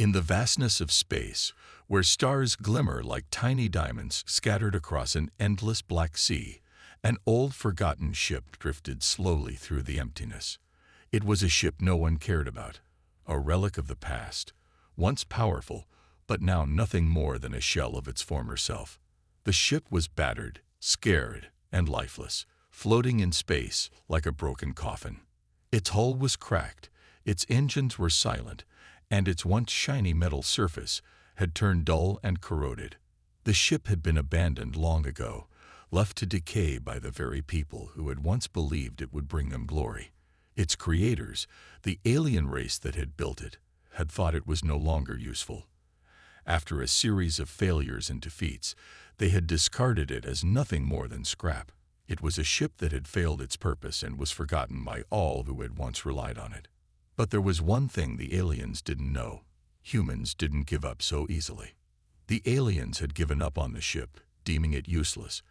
In the vastness of space, where stars glimmer like tiny diamonds scattered across an endless black sea, an old forgotten ship drifted slowly through the emptiness. It was a ship no one cared about, a relic of the past, once powerful, but now nothing more than a shell of its former self. The ship was battered, scared, and lifeless, floating in space like a broken coffin. Its hull was cracked, its engines were silent, and its once shiny metal surface had turned dull and corroded. The ship had been abandoned long ago, left to decay by the very people who had once believed it would bring them glory. Its creators, the alien race that had built it, had thought it was no longer useful. After a series of failures and defeats, they had discarded it as nothing more than scrap. It was a ship that had failed its purpose and was forgotten by all who had once relied on it. But there was one thing the aliens didn't know. Humans didn't give up so easily. The aliens had given up on the ship, deeming it useless,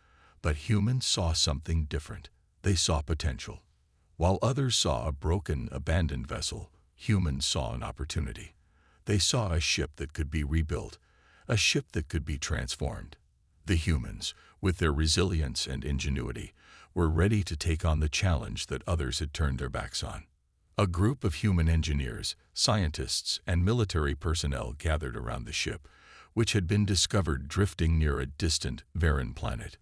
but humans saw something different. They saw potential. While others saw a broken, abandoned vessel, humans saw an opportunity. They saw a ship that could be rebuilt, a ship that could be transformed. The humans, with their resilience and ingenuity, were ready to take on the challenge that others had turned their backs on. A group of human engineers, scientists, and military personnel gathered around the ship, which had been discovered drifting near a distant, barren planet.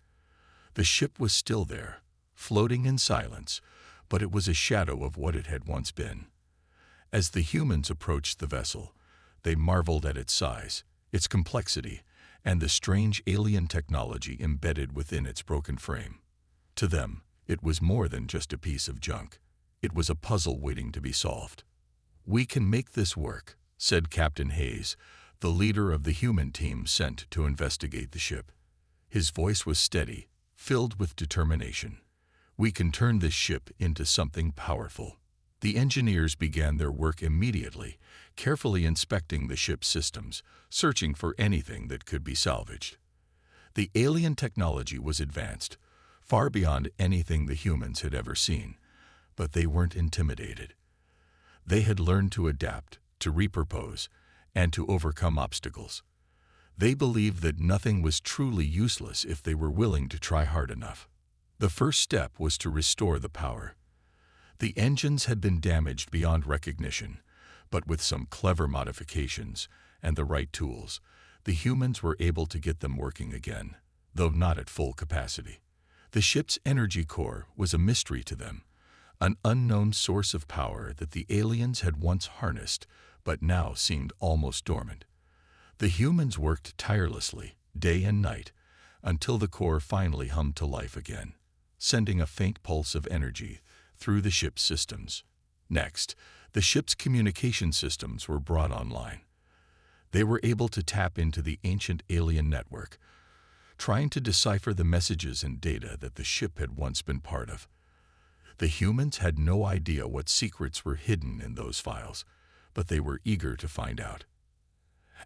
The ship was still there, floating in silence, but it was a shadow of what it had once been. As the humans approached the vessel, they marveled at its size, its complexity, and the strange alien technology embedded within its broken frame. To them, it was more than just a piece of junk. It was a puzzle waiting to be solved. "We can make this work," said Captain Hayes, the leader of the human team sent to investigate the ship. His voice was steady, filled with determination. "We can turn this ship into something powerful." The engineers began their work immediately, carefully inspecting the ship's systems, searching for anything that could be salvaged. The alien technology was advanced, far beyond anything the humans had ever seen, but they weren't intimidated. They had learned to adapt, to repurpose, and to overcome obstacles. They believed that nothing was truly useless if they were willing to try hard enough. The first step was to restore the power. The engines had been damaged beyond recognition, but with some clever modifications and the right tools, the humans were able to get them working again, though not at full capacity. The ship's energy core was a mystery to them, an unknown source of power that the aliens had once harnessed, but now seemed almost dormant. The humans worked tirelessly, day and night, until the core finally hummed to life again, sending a faint pulse of energy through the ship's systems. Next, the ship's communication systems were brought online. They were able to tap into the ancient alien network, trying to decipher the messages and data that the ship had once been part of. The humans had no idea what secrets were hidden in those files, but they were eager to find out.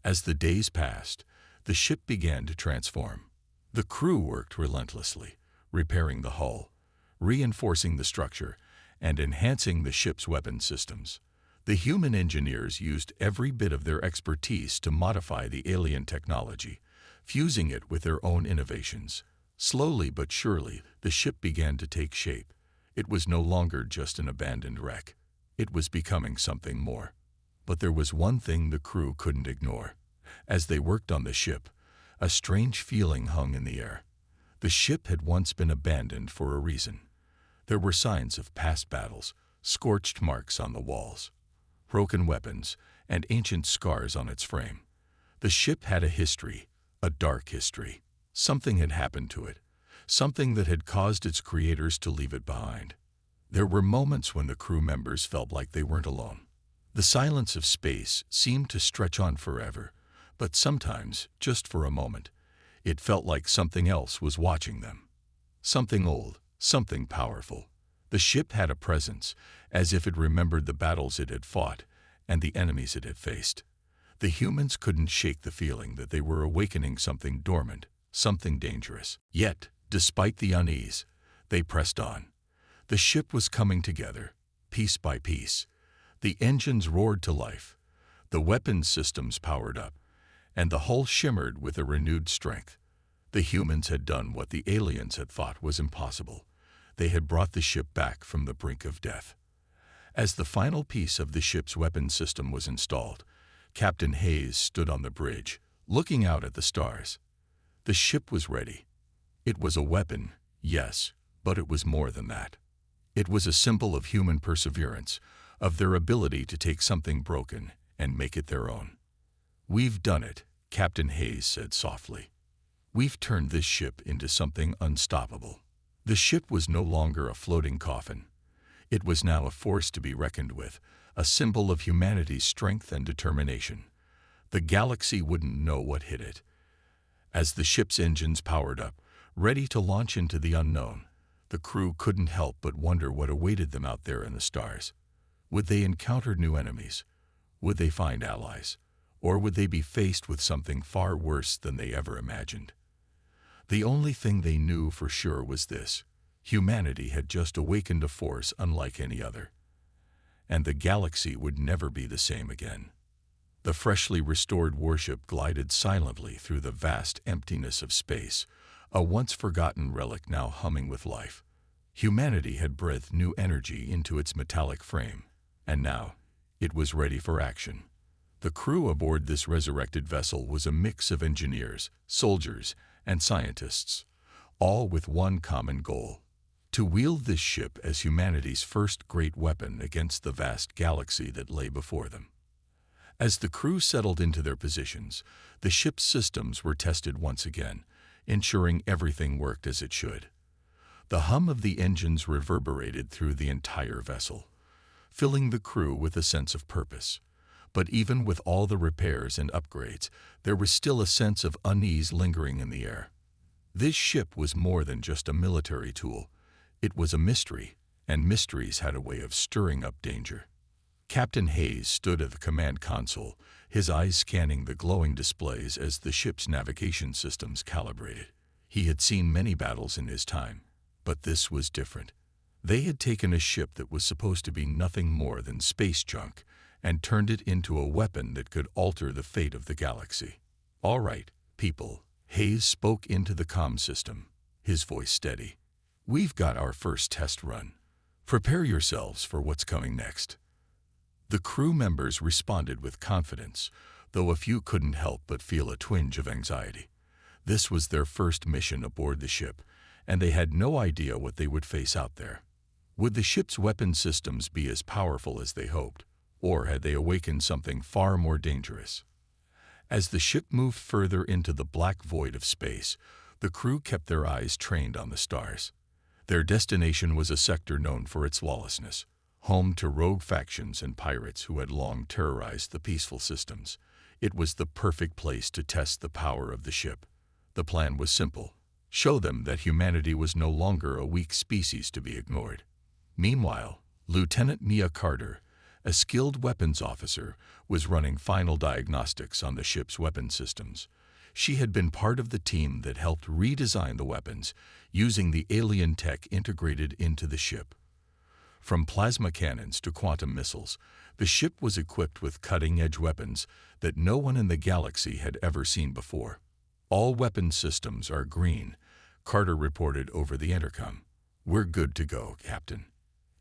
As the days passed, the ship began to transform. The crew worked relentlessly, repairing the hull, reinforcing the structure, and enhancing the ship's weapon systems. The human engineers used every bit of their expertise to modify the alien technology, fusing it with their own innovations. Slowly but surely, the ship began to take shape. It was no longer just an abandoned wreck. It was becoming something more. But there was one thing the crew couldn't ignore. As they worked on the ship, a strange feeling hung in the air. The ship had once been abandoned for a reason. There were signs of past battles, scorched marks on the walls, broken weapons, and ancient scars on its frame. The ship had a history, a dark history. Something had happened to it, something that had caused its creators to leave it behind. There were moments when the crew members felt like they weren't alone. The silence of space seemed to stretch on forever, but sometimes, just for a moment, it felt like something else was watching them. Something old, something powerful. The ship had a presence, as if it remembered the battles it had fought and the enemies it had faced. The humans couldn't shake the feeling that they were awakening something dormant, something dangerous. Yet, despite the unease, they pressed on. The ship was coming together, piece by piece. The engines roared to life. The weapons systems powered up, and the hull shimmered with a renewed strength. The humans had done what the aliens had thought was impossible. They had brought the ship back from the brink of death. As the final piece of the ship's weapons system was installed, Captain Hayes stood on the bridge, looking out at the stars. The ship was ready. It was a weapon, yes, but it was more than that. It was a symbol of human perseverance, of their ability to take something broken and make it their own. "We've done it," Captain Hayes said softly. "We've turned this ship into something unstoppable." The ship was no longer a floating coffin. It was now a force to be reckoned with, a symbol of humanity's strength and determination. The galaxy wouldn't know what hit it. As the ship's engines powered up, ready to launch into the unknown, the crew couldn't help but wonder what awaited them out there in the stars. Would they encounter new enemies? Would they find allies? Or would they be faced with something far worse than they ever imagined? The only thing they knew for sure was this: humanity had just awakened a force unlike any other. And the galaxy would never be the same again. The freshly restored warship glided silently through the vast emptiness of space, a once-forgotten relic now humming with life. Humanity had breathed new energy into its metallic frame, and now it was ready for action. The crew aboard this resurrected vessel was a mix of engineers, soldiers, and scientists, all with one common goal: to wield this ship as humanity's first great weapon against the vast galaxy that lay before them. As the crew settled into their positions, the ship's systems were tested once again, ensuring everything worked as it should. The hum of the engines reverberated through the entire vessel, filling the crew with a sense of purpose. But even with all the repairs and upgrades, there was still a sense of unease lingering in the air. This ship was more than just a military tool. It was a mystery, and mysteries had a way of stirring up danger. Captain Hayes stood at the command console, his eyes scanning the glowing displays as the ship's navigation systems calibrated. He had seen many battles in his time, but this was different. They had taken a ship that was supposed to be nothing more than space junk and turned it into a weapon that could alter the fate of the galaxy. "All right, people," Hayes spoke into the comm system, his voice steady. "We've got our first test run. Prepare yourselves for what's coming next." The crew members responded with confidence, though a few couldn't help but feel a twinge of anxiety. This was their first mission aboard the ship, and they had no idea what they would face out there. Would the ship's weapon systems be as powerful as they hoped, or had they awakened something far more dangerous? As the ship moved further into the black void of space, the crew kept their eyes trained on the stars. Their destination was a sector known for its lawlessness, home to rogue factions and pirates who had long terrorized the peaceful systems. It was the perfect place to test the power of the ship. The plan was simple: show them that humanity was no longer a weak species to be ignored. Meanwhile, Lieutenant Mia Carter, a skilled weapons officer, was running final diagnostics on the ship's weapon systems. She had been part of the team that helped redesign the weapons, using the alien tech integrated into the ship. From plasma cannons to quantum missiles, the ship was equipped with cutting-edge weapons that no one in the galaxy had ever seen before. "All weapon systems are green," Carter reported over the intercom. "We're good to go, Captain."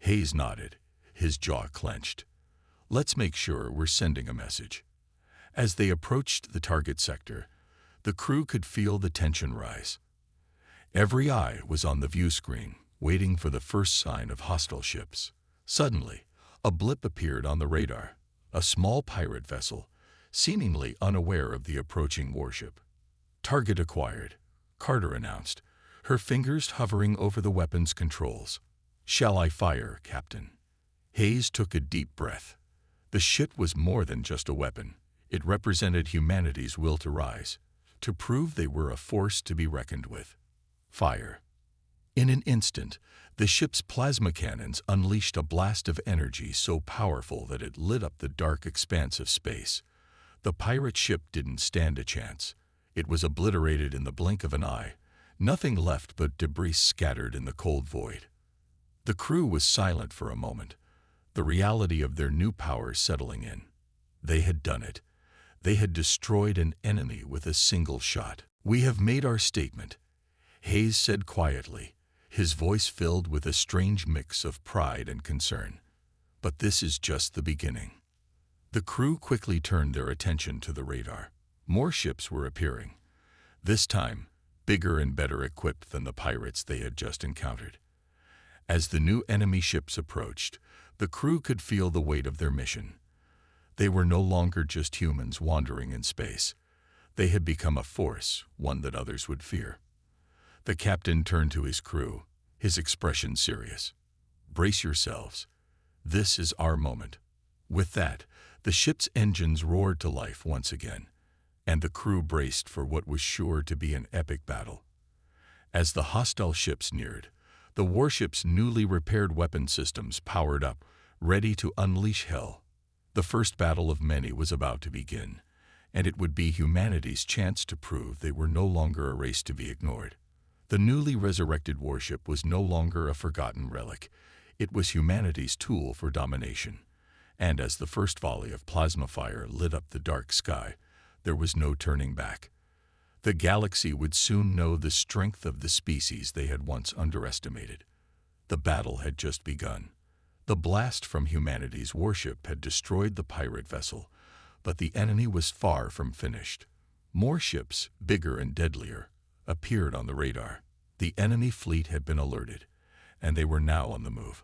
Hayes nodded, his jaw clenched. "Let's make sure we're sending a message." As they approached the target sector, the crew could feel the tension rise. Every eye was on the view screen, waiting for the first sign of hostile ships. Suddenly, a blip appeared on the radar, a small pirate vessel, seemingly unaware of the approaching warship. "Target acquired," Carter announced, her fingers hovering over the weapon's controls. "Shall I fire, Captain?" Hayes took a deep breath. The ship was more than just a weapon. It represented humanity's will to rise, to prove they were a force to be reckoned with. Fire. In an instant, the ship's plasma cannons unleashed a blast of energy so powerful that it lit up the dark expanse of space. The pirate ship didn't stand a chance. It was obliterated in the blink of an eye, nothing left but debris scattered in the cold void. The crew was silent for a moment, the reality of their new power settling in. They had done it. They had destroyed an enemy with a single shot. "We have made our statement," Hayes said quietly, his voice filled with a strange mix of pride and concern. "But this is just the beginning." The crew quickly turned their attention to the radar. More ships were appearing, this time bigger and better equipped than the pirates they had just encountered. As the new enemy ships approached, the crew could feel the weight of their mission. They were no longer just humans wandering in space. They had become a force, one that others would fear. The captain turned to his crew, his expression serious. "Brace yourselves. This is our moment." With that, the ship's engines roared to life once again, and the crew braced for what was sure to be an epic battle. As the hostile ships neared, the warship's newly repaired weapon systems powered up, ready to unleash hell. The first battle of many was about to begin, and it would be humanity's chance to prove they were no longer a race to be ignored. The newly resurrected warship was no longer a forgotten relic. It was humanity's tool for domination. And as the first volley of plasma fire lit up the dark sky, there was no turning back. The galaxy would soon know the strength of the species they had once underestimated. The battle had just begun. The blast from humanity's warship had destroyed the pirate vessel, but the enemy was far from finished. More ships, bigger and deadlier, appeared on the radar. The enemy fleet had been alerted, and they were now on the move.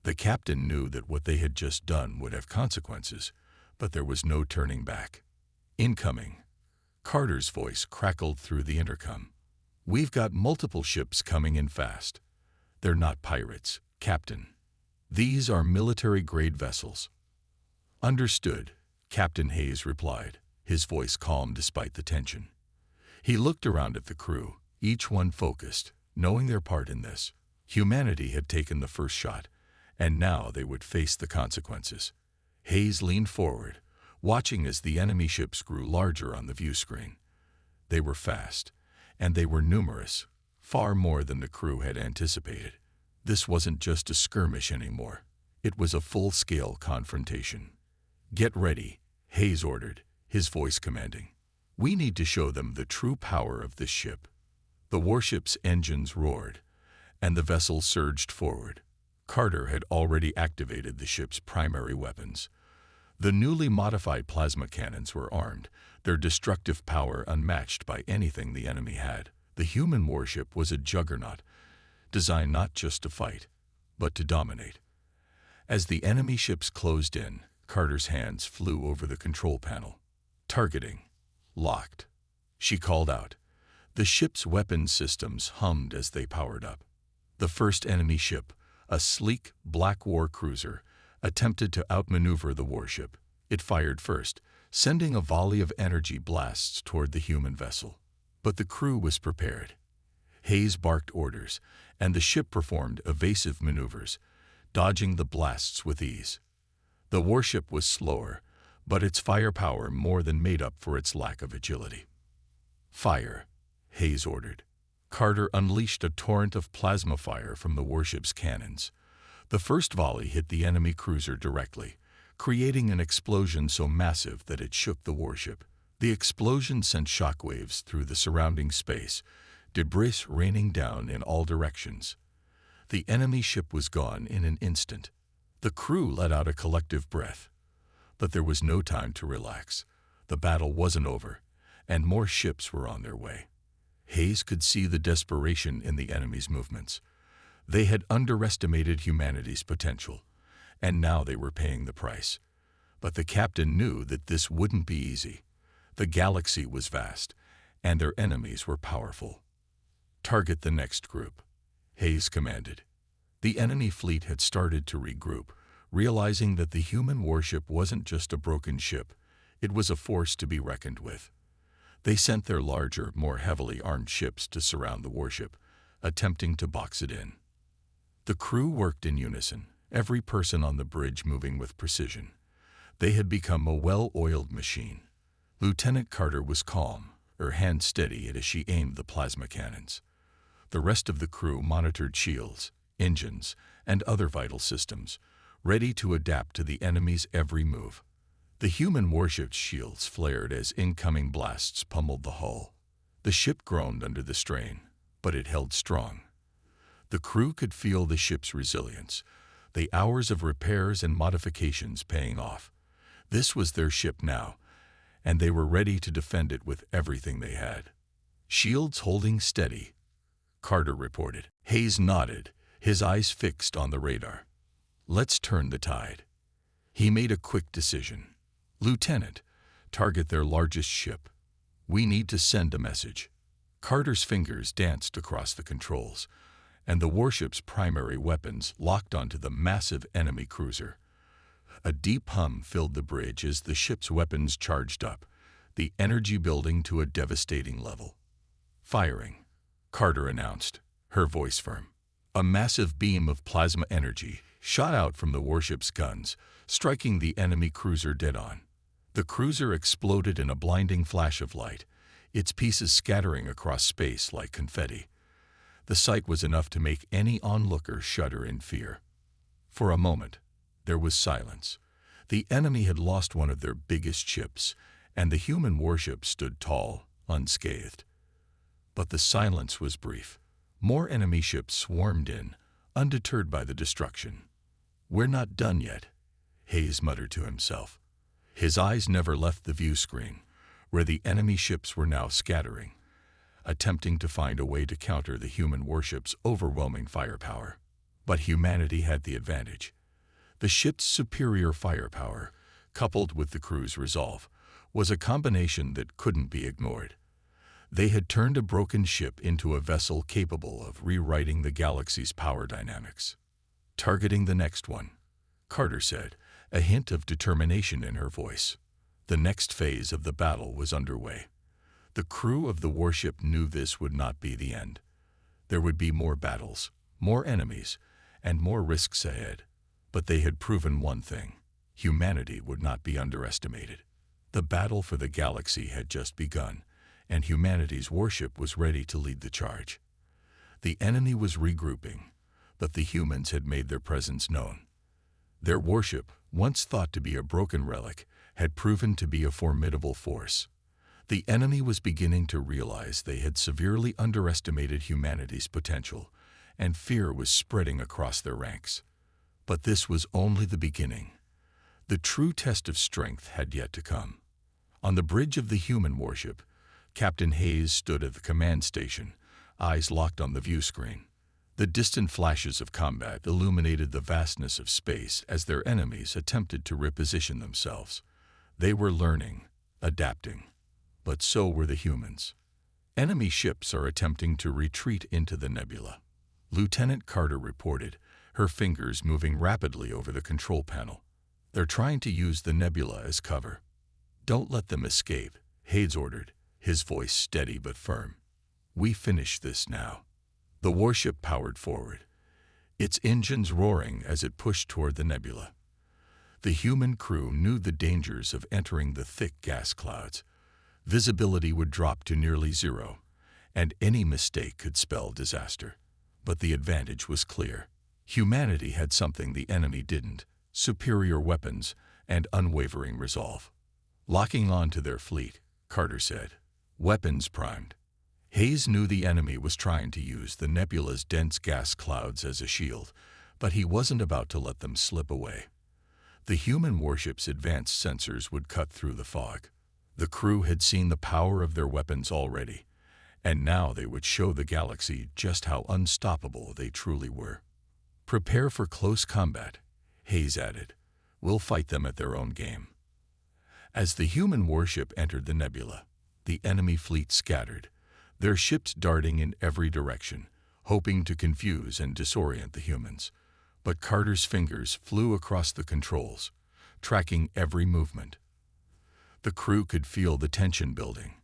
The captain knew that what they had just done would have consequences, but there was no turning back. "Incoming." Carter's voice crackled through the intercom. "We've got multiple ships coming in fast. They're not pirates, Captain. These are military-grade vessels." "Understood," Captain Hayes replied, his voice calm despite the tension. He looked around at the crew, each one focused, knowing their part in this. Humanity had taken the first shot, and now they would face the consequences. Hayes leaned forward, watching as the enemy ships grew larger on the view screen. They were fast, and they were numerous, far more than the crew had anticipated. This wasn't just a skirmish anymore. It was a full-scale confrontation. "Get ready," Hayes ordered, his voice commanding. "We need to show them the true power of this ship." The warship's engines roared, and the vessel surged forward. Carter had already activated the ship's primary weapons. The newly modified plasma cannons were armed, their destructive power unmatched by anything the enemy had. The human warship was a juggernaut, designed not just to fight, but to dominate. As the enemy ships closed in, Carter's hands flew over the control panel. "Targeting. Locked." She called out. The ship's weapon systems hummed as they powered up. The first enemy ship, a sleek, black war cruiser, attempted to outmaneuver the warship. It fired first, sending a volley of energy blasts toward the human vessel. But the crew was prepared. Hayes barked orders, and the ship performed evasive maneuvers, dodging the blasts with ease. The warship was slower, but its firepower more than made up for its lack of agility. "Fire," Hayes ordered. Carter unleashed a torrent of plasma fire from the warship's cannons. The first volley hit the enemy cruiser directly, creating an explosion so massive that it shook the warship. The explosion sent shockwaves through the surrounding space, debris raining down in all directions. The enemy ship was gone in an instant. The crew let out a collective breath. But there was no time to relax. The battle wasn't over, and more ships were on their way. Hayes could see the desperation in the enemy's movements. They had underestimated humanity's potential, and now they were paying the price. But the captain knew that this wouldn't be easy. The galaxy was vast, and their enemies were powerful. "Target the next group," Hayes commanded. The enemy fleet had started to regroup, realizing that the human warship wasn't just a broken ship, it was a force to be reckoned with. They sent their larger, more heavily armed ships to surround the warship, attempting to box it in. The crew worked in unison, every person on the bridge moving with precision. They had become a well-oiled machine. Lieutenant Carter was calm, her hand steady as she aimed the plasma cannons. The rest of the crew monitored shields, engines, and other vital systems, ready to adapt to the enemy's every move. The human warship's shields flared as incoming blasts pummeled the hull. The ship groaned under the strain, but it held strong. The crew could feel the ship's resilience, the hours of repairs and modifications paying off. This was their ship now, and they were ready to defend it with everything they had. "Shields holding steady," Carter reported. Hayes nodded, his eyes fixed on the radar. "Let's turn the tide." He made a quick decision. "Lieutenant, target their largest ship. We need to send a message." Carter's fingers danced across the controls, and the warship's primary weapons locked onto the massive enemy cruiser. A deep hum filled the bridge as the ship's weapons charged up, the energy building to a devastating level. "Firing," Carter announced, her voice firm. A massive beam of plasma energy shot out from the warship's guns, striking the enemy cruiser dead on. The cruiser exploded in a blinding flash of light, its pieces scattering across space like confetti. The sight was enough to make any onlooker shudder in fear. For a moment, there was silence. The enemy had lost one of their biggest ships, and the human warship stood tall, unscathed. But the silence was brief. More enemy ships swarmed in, undeterred by the destruction. "We're not done yet," Hayes muttered to himself. His eyes never left the view screen, where the enemy ships were now scattering, attempting to find a way to counter the human warship's overwhelming firepower. But humanity had the advantage. The ship's superior firepower, coupled with the crew's resolve, was a combination that couldn't be ignored. They had turned a broken ship into a vessel capable of rewriting the galaxy's power dynamics. "Targeting the next one," Carter said, a hint of determination in her voice. The next phase of the battle was underway. The crew of the warship knew this would not be the end. There would be more battles, more enemies, and more risks ahead. But they had proven one thing: humanity would not be underestimated. The battle for the galaxy had just begun, and humanity's warship was ready to lead the charge. The enemy was regrouping, but the humans had made their presence known. Their warship, once thought to be a broken relic, had proven to be a formidable force. The enemy was beginning to realize they had severely underestimated humanity's potential, and fear was spreading across their ranks. But this was only the beginning. The true test of strength had yet to come. On the bridge of the human warship, Captain Hayes stood at the command station, eyes locked on the view screen. The distant flashes of combat illuminated the vastness of space as their enemies attempted to reposition themselves. They were learning, adapting, but so were the humans. "Enemy ships are attempting to retreat into the nebula," Lieutenant Carter reported, her fingers moving rapidly over the control panel. "They're trying to use the nebula as cover." "Don't let them escape," Hayes ordered, his voice steady but firm. "We finish this now." The warship powered forward, its engines roaring as it pushed toward the nebula. The human crew knew the dangers of entering the thick gas clouds. Visibility would drop to nearly zero, and any mistake could spell disaster. But the advantage was clear. Humanity had something the enemy didn't: superior weapons and unwavering resolve. "Locking on to their fleet," Carter said. "Weapons primed." Hayes knew the enemy was trying to use the nebula's dense gas clouds as a shield, but he wasn't about to let them slip away. The human warship's advanced sensors would cut through the fog. The crew had seen the power of their weapons already, and now they would show the galaxy just how unstoppable they truly were. "Prepare for close combat," Hayes added. "We'll fight them at their own game." As the human warship entered the nebula, the enemy fleet scattered, their ships darting in every direction, hoping to confuse and disorient the humans. But Carter's fingers flew across the controls, tracking every movement. The crew could feel the tension building,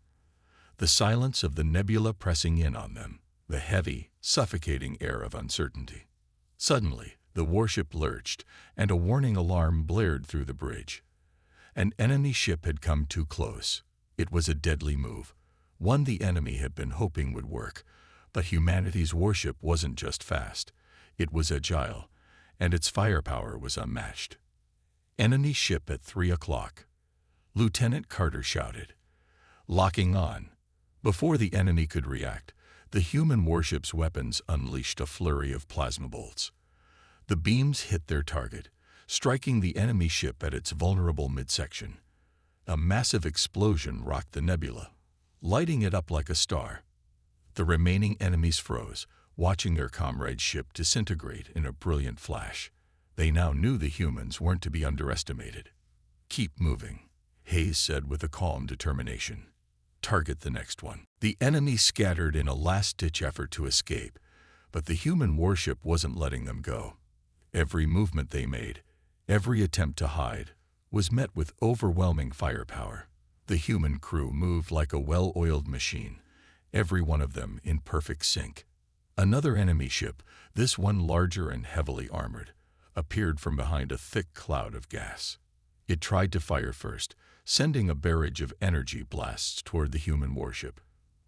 the silence of the nebula pressing in on them, the heavy, suffocating air of uncertainty. Suddenly, the warship lurched, and a warning alarm blared through the bridge. An enemy ship had come too close. It was a deadly move, one the enemy had been hoping would work. But humanity's warship wasn't just fast. It was agile, and its firepower was unmatched. "Enemy ship at 3 o'clock," Lieutenant Carter shouted. Locking on. Before the enemy could react, the human warship's weapons unleashed a flurry of plasma bolts. The beams hit their target, striking the enemy ship at its vulnerable midsection. A massive explosion rocked the nebula, lighting it up like a star. The remaining enemies froze, watching their comrade's ship disintegrate in a brilliant flash. They now knew the humans weren't to be underestimated. Keep moving, Hayes said with a calm determination. Target the next one. The enemy scattered in a last-ditch effort to escape, but the human warship wasn't letting them go. Every movement they made, every attempt to hide, was met with overwhelming firepower. The human crew moved like a well-oiled machine, every one of them in perfect sync. Another enemy ship, this one larger and heavily armored, appeared from behind a thick cloud of gas. It tried to fire first, sending a barrage of energy blasts toward the human warship.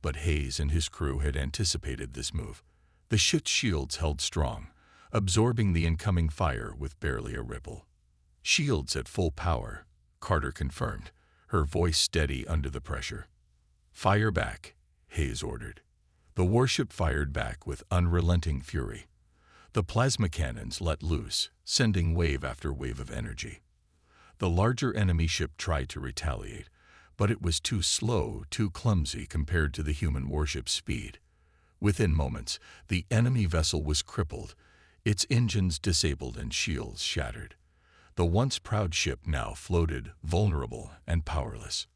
But Hayes and his crew had anticipated this move. The ship's shields held strong, absorbing the incoming fire with barely a ripple. Shields at full power, Carter confirmed, her voice steady under the pressure. Fire back, Hayes ordered. The warship fired back with unrelenting fury. The plasma cannons let loose, sending wave after wave of energy. The larger enemy ship tried to retaliate, but it was too slow, too clumsy compared to the human warship's speed. Within moments, the enemy vessel was crippled, its engines disabled and shields shattered. The once proud ship now floated, vulnerable and powerless.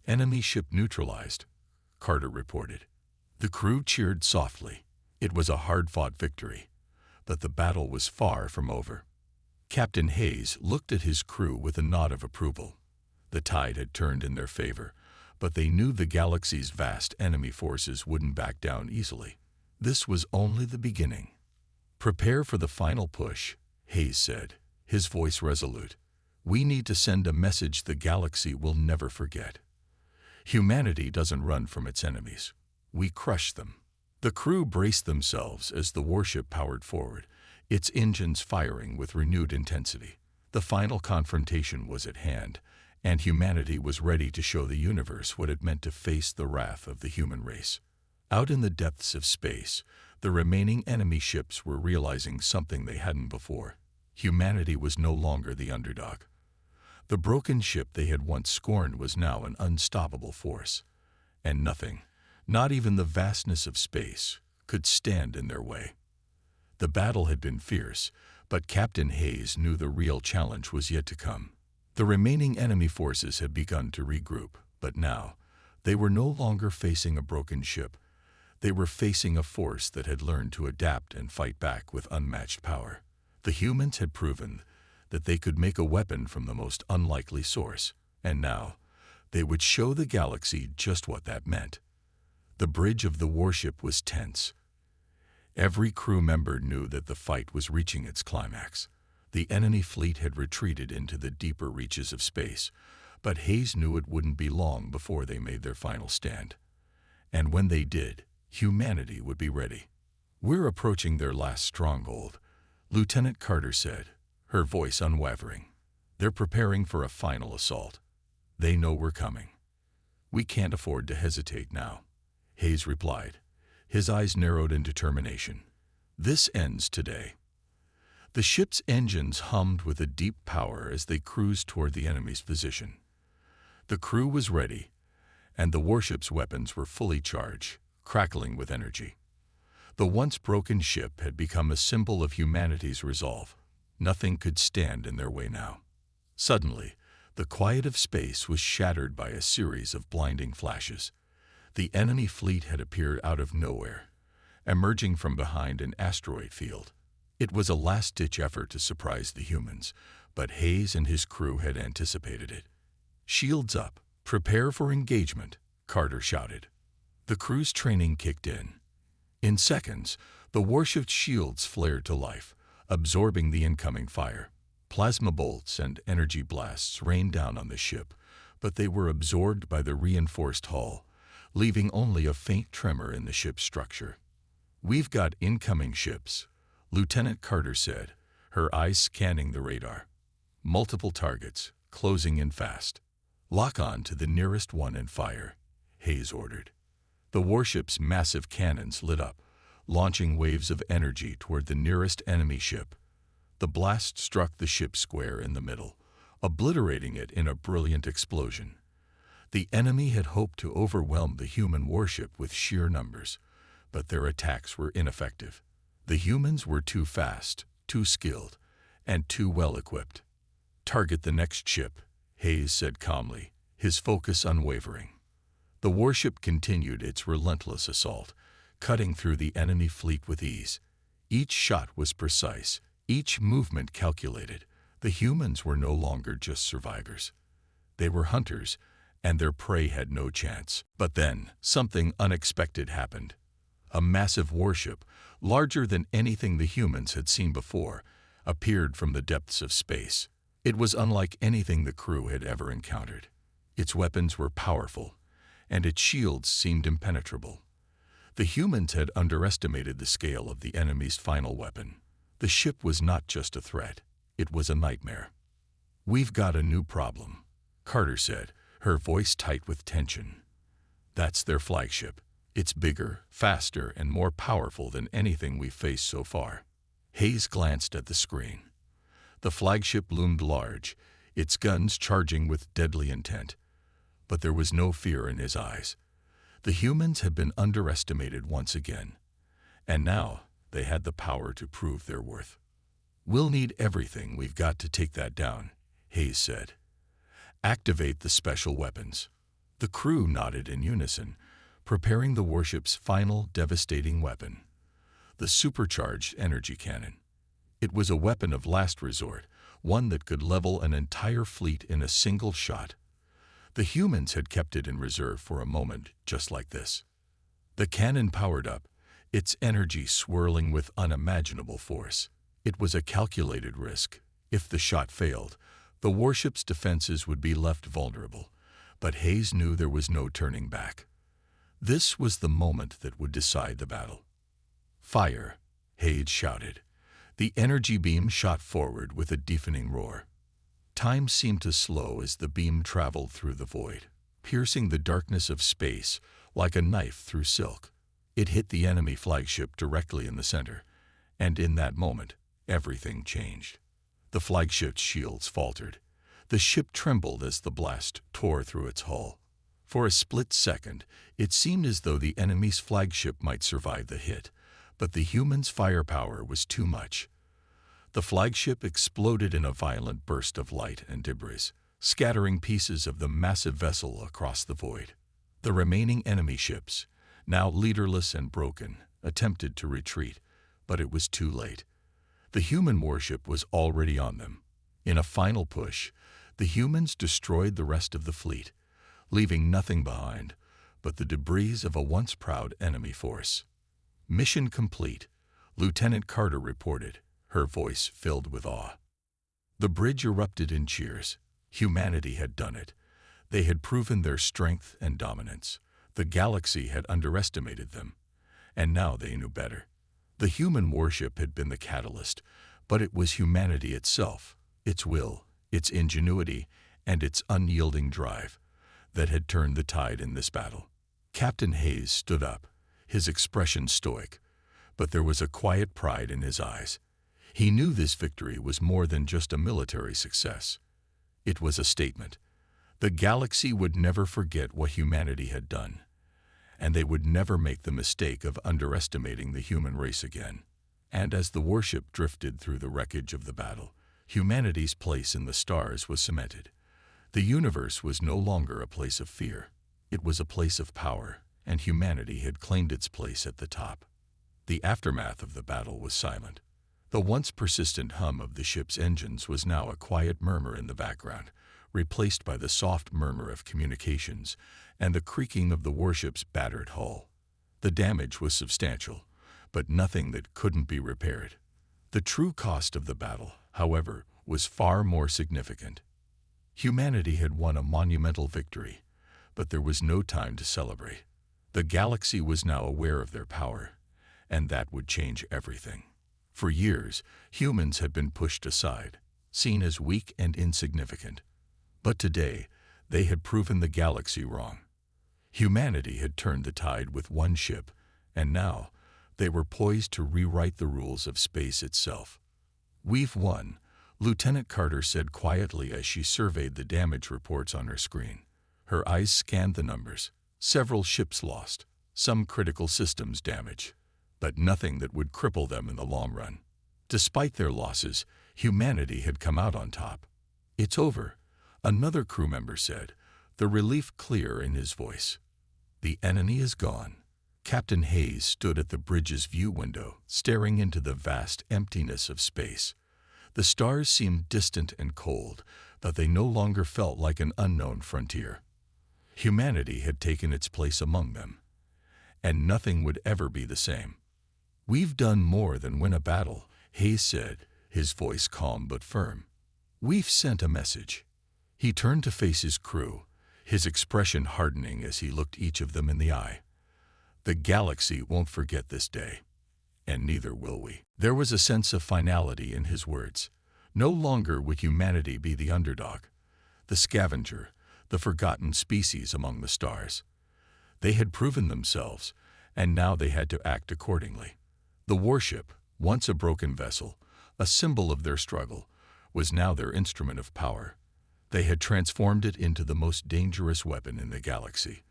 Enemy ship neutralized, Carter reported. The crew cheered softly. It was a hard-fought victory, but the battle was far from over. Captain Hayes looked at his crew with a nod of approval. The tide had turned in their favor, but they knew the galaxy's vast enemy forces wouldn't back down easily. This was only the beginning. Prepare for the final push, Hayes said, his voice resolute. We need to send a message the galaxy will never forget. Humanity doesn't run from its enemies. We crush them. The crew braced themselves as the warship powered forward, its engines firing with renewed intensity. The final confrontation was at hand, and humanity was ready to show the universe what it meant to face the wrath of the human race. Out in the depths of space, the remaining enemy ships were realizing something they hadn't before. Humanity was no longer the underdog. The broken ship they had once scorned was now an unstoppable force, and nothing, not even the vastness of space, could stand in their way. The battle had been fierce, but Captain Hayes knew the real challenge was yet to come. The remaining enemy forces had begun to regroup, but now, they were no longer facing a broken ship. They were facing a force that had learned to adapt and fight back with unmatched power. The humans had proven that they could make a weapon from the most unlikely source, and now, they would show the galaxy just what that meant. The bridge of the warship was tense. Every crew member knew that the fight was reaching its climax. The enemy fleet had retreated into the deeper reaches of space, but Hayes knew it wouldn't be long before they made their final stand. And when they did, humanity would be ready. We're approaching their last stronghold, Lieutenant Carter said, her voice unwavering. They're preparing for a final assault. They know we're coming. We can't afford to hesitate now, Hayes replied. His eyes narrowed in determination. This ends today. The ship's engines hummed with a deep power as they cruised toward the enemy's position. The crew was ready, and the warship's weapons were fully charged, crackling with energy. The once broken ship had become a symbol of humanity's resolve. Nothing could stand in their way now. Suddenly, the quiet of space was shattered by a series of blinding flashes. The enemy fleet had appeared out of nowhere, emerging from behind an asteroid field. It was a last-ditch effort to surprise the humans, but Hayes and his crew had anticipated it. Shields up, prepare for engagement, Carter shouted. The crew's training kicked in. In seconds, the warship's shields flared to life, absorbing the incoming fire. Plasma bolts and energy blasts rained down on the ship, but they were absorbed by the reinforced hull, leaving only a faint tremor in the ship's structure. We've got incoming ships, Lieutenant Carter said, her eyes scanning the radar. Multiple targets, closing in fast. "Lock on to the nearest one and fire," Hayes ordered. The warship's massive cannons lit up, launching waves of energy toward the nearest enemy ship. The blast struck the ship square in the middle, obliterating it in a brilliant explosion. The enemy had hoped to overwhelm the human warship with sheer numbers, but their attacks were ineffective. The humans were too fast, too skilled, and too well equipped. "Target the next ship," Hayes said calmly, his focus unwavering. The warship continued its relentless assault, cutting through the enemy fleet with ease. Each shot was precise, each movement calculated. The humans were no longer just survivors. They were hunters, and their prey had no chance. But then, something unexpected happened. A massive warship, larger than anything the humans had seen before, appeared from the depths of space. It was unlike anything the crew had ever encountered. Its weapons were powerful, and its shields seemed impenetrable. The humans had underestimated the scale of the enemy's final weapon. The ship was not just a threat, it was a nightmare. "We've got a new problem," Carter said, her voice tight with tension. "That's their flagship. It's bigger, faster, and more powerful than anything we've faced so far." Hayes glanced at the screen. The flagship loomed large, its guns charging with deadly intent. But there was no fear in his eyes. The humans had been underestimated once again, and now they had the power to prove their worth. "We'll need everything we've got to take that down," Hayes said. "Activate the special weapons." The crew nodded in unison, preparing the warship's final devastating weapon, the supercharged energy cannon. It was a weapon of last resort, one that could level an entire fleet in a single shot. The humans had kept it in reserve for a moment just like this. The cannon powered up, its energy swirling with unimaginable force. It was a calculated risk. If the shot failed, the warship's defenses would be left vulnerable, but Hayes knew there was no turning back. This was the moment that would decide the battle. "Fire!" Hayes shouted. The energy beam shot forward with a deafening roar. Time seemed to slow as the beam traveled through the void, piercing the darkness of space like a knife through silk. It hit the enemy flagship directly in the center, and in that moment, everything changed. The flagship's shields faltered. The ship trembled as the blast tore through its hull. For a split second, it seemed as though the enemy's flagship might survive the hit, but the humans' firepower was too much. The flagship exploded in a violent burst of light and debris, scattering pieces of the massive vessel across the void. The remaining enemy ships, now leaderless and broken, attempted to retreat, but it was too late. The human warship was already on them. In a final push, the humans destroyed the rest of the fleet, leaving nothing behind but the debris of a once proud enemy force. "Mission complete," Lieutenant Carter reported, her voice filled with awe. The bridge erupted in cheers. Humanity had done it. They had proven their strength and dominance. The galaxy had underestimated them, and now they knew better. The human warship had been the catalyst, but it was humanity itself, its will, its ingenuity, and its unyielding drive that had turned the tide in this battle. Captain Hayes stood up, his expression stoic, but there was a quiet pride in his eyes. He knew this victory was more than just a military success. It was a statement. The galaxy would never forget what humanity had done, and they would never make the mistake of underestimating the human race again. And as the warship drifted through the wreckage of the battle, humanity's place in the stars was cemented. The universe was no longer a place of fear. It was a place of power, and humanity had claimed its place at the top. The aftermath of the battle was silent. The once persistent hum of the ship's engines was now a quiet murmur in the background, replaced by the soft murmur of communications and the creaking of the warship's battered hull. The damage was substantial, but nothing that couldn't be repaired. The true cost of the battle, however, was far more significant. Humanity had won a monumental victory, but there was no time to celebrate. The galaxy was now aware of their power, and that would change everything. For years, humans had been pushed aside, seen as weak and insignificant. But today, They had proven the galaxy wrong. Humanity had turned the tide with one ship, and now they were poised to rewrite the rules of space itself. "We've won," Lieutenant Carter said quietly as she surveyed the damage reports on her screen. Her eyes scanned the numbers. Several ships lost, some critical systems damaged, but nothing that would cripple them in the long run. Despite their losses, humanity had come out on top. "It's over," another crew member said, the relief clear in his voice. "The enemy is gone." Captain Hayes stood at the bridge's view window, staring into the vast emptiness of space. The stars seemed distant and cold, but they no longer felt like an unknown frontier. Humanity had taken its place among them, and nothing would ever be the same. "We've done more than win a battle," Hayes said, his voice calm but firm. "We've sent a message." He turned to face his crew, his expression hardening as he looked each of them in the eye. "The galaxy won't forget this day, and neither will we." There was a sense of finality in his words. No longer would humanity be the underdog, the scavenger, the forgotten species among the stars. They had proven themselves, and now they had to act accordingly. The warship, once a broken vessel, a symbol of their struggle, was now their instrument of power. They had transformed it into the most dangerous weapon in the galaxy.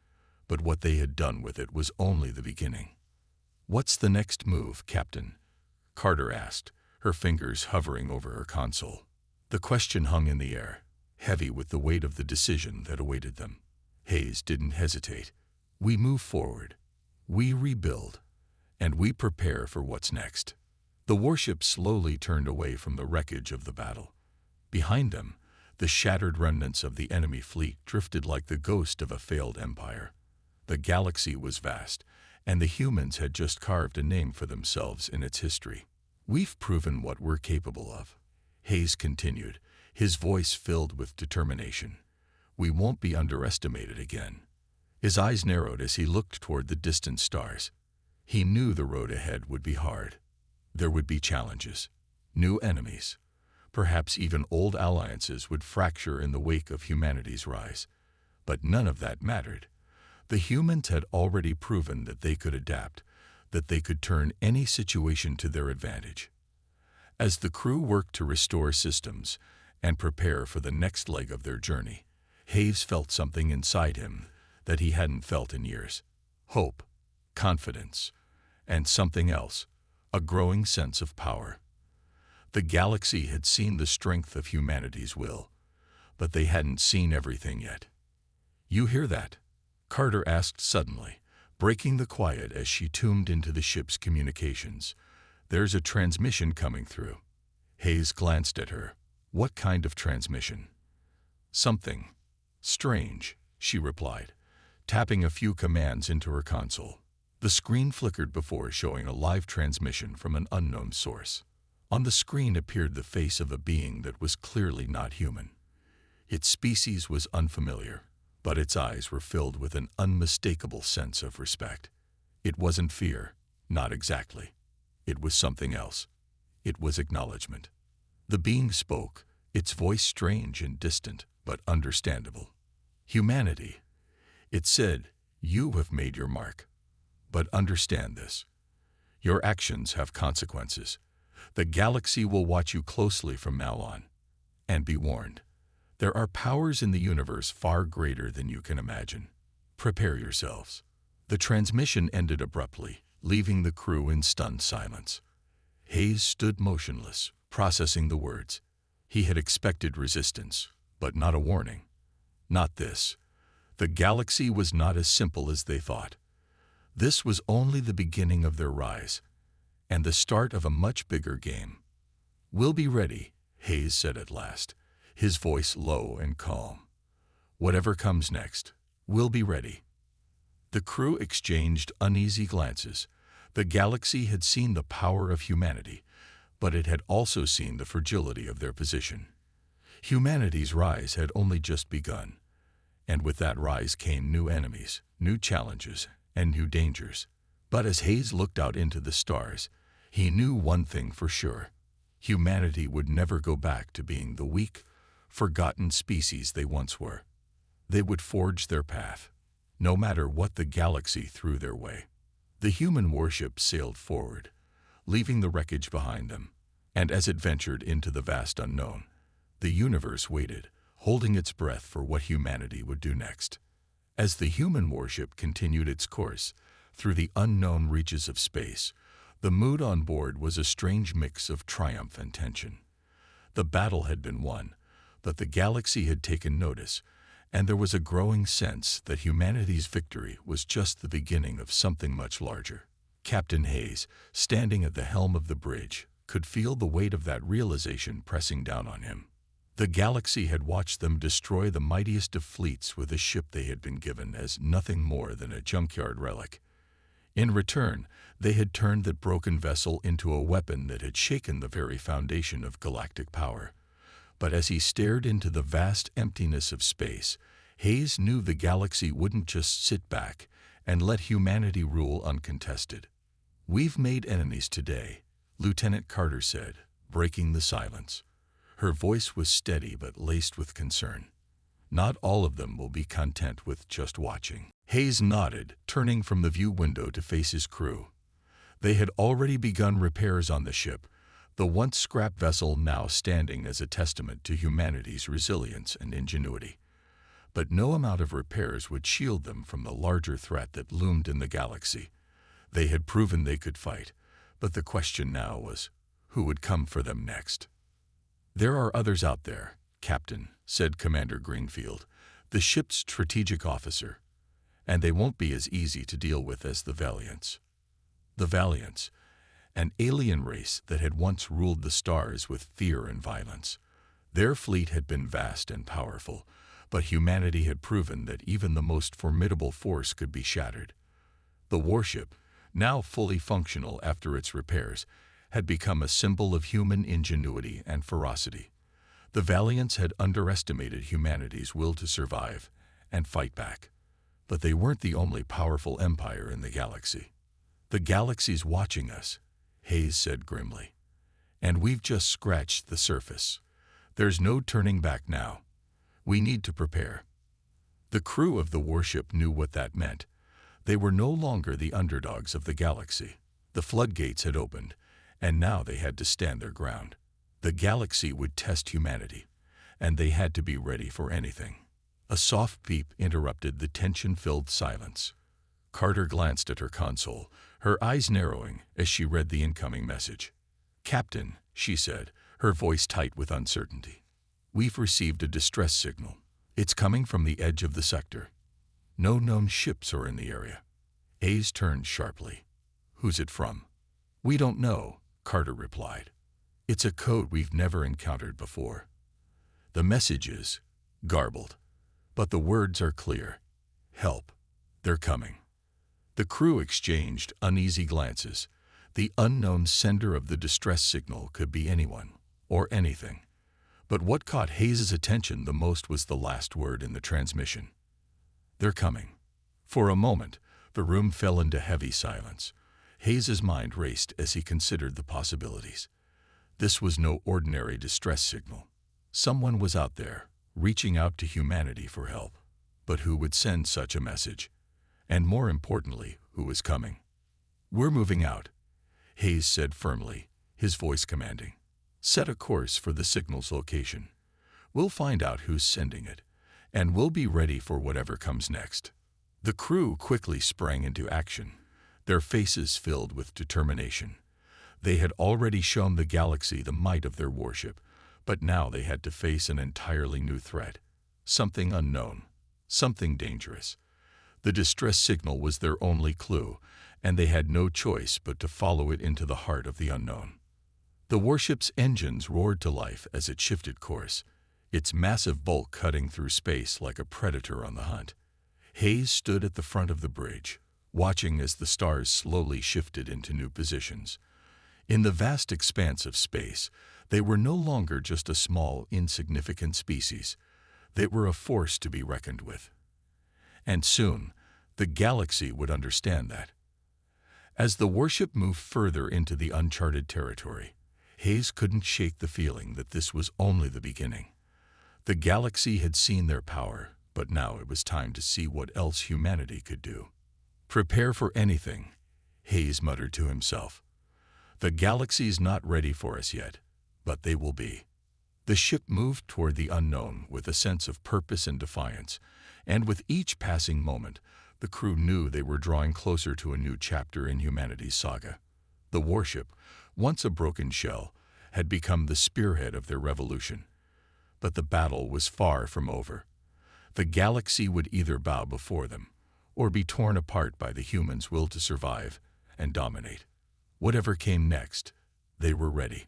But what they had done with it was only the beginning. "What's the next move, Captain?" Carter asked, her fingers hovering over her console. The question hung in the air, heavy with the weight of the decision that awaited them. Hayes didn't hesitate. "We move forward. We rebuild. And we prepare for what's next." The warship slowly turned away from the wreckage of the battle. Behind them, the shattered remnants of the enemy fleet drifted like the ghost of a failed empire. The galaxy was vast, and the humans had just carved a name for themselves in its history. "We've proven what we're capable of," Hayes continued, his voice filled with determination. "We won't be underestimated again." His eyes narrowed as he looked toward the distant stars. He knew the road ahead would be hard. There would be challenges, new enemies. Perhaps even old alliances would fracture in the wake of humanity's rise. But none of that mattered. The humans had already proven that they could adapt, that they could turn any situation to their advantage. As the crew worked to restore systems and prepare for the next leg of their journey, Hayes felt something inside him that he hadn't felt in years. Hope, confidence, and something else, a growing sense of power. The galaxy had seen the strength of humanity's will, but they hadn't seen everything yet. "You hear that?" Carter asked suddenly, breaking the quiet as she tuned into the ship's communications. "There's a transmission coming through." Hayes glanced at her. "What kind of transmission?" "Something strange," she replied, tapping a few commands into her console. The screen flickered before showing a live transmission from an unknown source. On the screen appeared the face of a being that was clearly not human. Its species was unfamiliar, but its eyes were filled with an unmistakable sense of respect. It wasn't fear, not exactly. It was something else. It was acknowledgement. The being spoke, its voice strange and distant, but understandable. "Humanity," it said, "you have made your mark. But understand this. Your actions have consequences. The galaxy will watch you closely from now on. And be warned. There are powers in the universe far greater than you can imagine. Prepare yourselves." The transmission ended abruptly, leaving the crew in stunned silence. Hayes stood motionless, processing the words. He had expected resistance, but not a warning. Not this. The galaxy was not as simple as they thought. This was only the beginning of their rise, and the start of a much bigger game. "We'll be ready," Hayes said at last, his voice low and calm. "Whatever comes next, we'll be ready." The crew exchanged uneasy glances. The galaxy had seen the power of humanity, but it had also seen the fragility of their position. Humanity's rise had only just begun, and with that rise came new enemies, new challenges, and new dangers. But as Hayes looked out into the stars, he knew one thing for sure. Humanity would never go back to being the weak, forgotten species they once were. They would forge their path, no matter what the galaxy threw their way. The human warship sailed forward, leaving the wreckage behind them, and as it ventured into the vast unknown, the universe waited, holding its breath for what humanity would do next. As the human warship continued its course through the unknown reaches of space, the mood on board was a strange mix of triumph and tension. The battle had been won, but the galaxy had taken notice, and there was a growing sense that humanity's victory was just the beginning of something much larger. Captain Hayes, standing at the helm of the bridge, could feel the weight of that realization pressing down on him. The galaxy had watched them destroy the mightiest of fleets with a ship they had been given as nothing more than a junkyard relic. In return, they had turned that broken vessel into a weapon that had shaken the very foundation of galactic power. But as he stared into the vast emptiness of space, Hayes knew the galaxy wouldn't just sit back and let humanity rule uncontested. "We've made enemies today," Lieutenant Carter said, breaking the silence. Her voice was steady but laced with concern. "Not all of them will be content with just watching." Hayes nodded, turning from the view window to face his crew. They had already begun repairs on the ship, the once scrap vessel now standing as a testament to humanity's resilience and ingenuity. But no amount of repairs would shield them from the larger threat that loomed in the galaxy. They had proven they could fight, but the question now was, who would come for them next? "There are others out there, Captain," said Commander Greenfield, the ship's strategic officer, "and they won't be as easy to deal with as the Valiants." The Valiants, an alien race that had once ruled the stars with fear and violence. Their fleet had been vast and powerful, but humanity had proven that even the most formidable force could be shattered. The warship, now fully functional after its repairs, had become a symbol of human ingenuity and ferocity. The Valiants had underestimated humanity's will to survive and fight back. But they weren't the only powerful empire in the galaxy. "The galaxy's watching us," Hayes said grimly. "And we've just scratched the surface. There's no turning back now. We need to prepare." The crew of the warship knew what that meant. They were no longer the underdogs of the galaxy. The floodgates had opened, and now they had to stand their ground. The galaxy would test humanity, and they had to be ready for anything. A soft beep interrupted the tension-filled silence. Carter glanced at her console, her eyes narrowing as she read the incoming message. "Captain," she said, her voice tight with uncertainty, "we've received a distress signal. It's coming from the edge of the sector. No known ships are in the area." Hayes turned sharply. "Who's it from?" "We don't know," Carter replied. "It's a code we've never encountered before. The message is garbled, but the words are clear. Help. They're coming." The crew exchanged uneasy glances. The unknown sender of the distress signal could be anyone or anything. But what caught Hayes' attention the most was the last word in the transmission. "They're coming." For a moment, the room fell into heavy silence. Hayes' mind raced as he considered the possibilities. This was no ordinary distress signal. Someone was out there, reaching out to humanity for help. But who would send such a message? And more importantly, who was coming? "We're moving out," Hayes said firmly, his voice commanding. "Set a course for the signal's location. We'll find out who's sending it, and we'll be ready for whatever comes next." The crew quickly sprang into action, their faces filled with determination. They had already shown the galaxy the might of their warship, but now they had to face an entirely new threat. Something unknown, something dangerous. The distress signal was their only clue, and they had no choice but to follow it into the heart of the unknown. The warship's engines roared to life as it shifted course, its massive bulk cutting through space like a predator on the hunt. Hayes stood at the front of the bridge, watching as the stars slowly shifted into new positions. In the vast expanse of space, they were no longer just a small, insignificant species. They were a force to be reckoned with. And soon, the galaxy would understand that. As the warship moved further into the uncharted territory, Hayes couldn't shake the feeling that this was only the beginning. The galaxy had seen their power, But now it was time to see what else humanity could do. "Prepare for anything," Hayes muttered to himself. "The galaxy's not ready for us yet, but they will be." The ship moved toward the unknown with a sense of purpose and defiance, and with each passing moment, the crew knew they were drawing closer to a new chapter in humanity's saga. The warship, once a broken shell, had become the spearhead of their revolution. But the battle was far from over. The galaxy would either bow before them, or be torn apart by the humans' will to survive and dominate. Whatever came next, they were ready.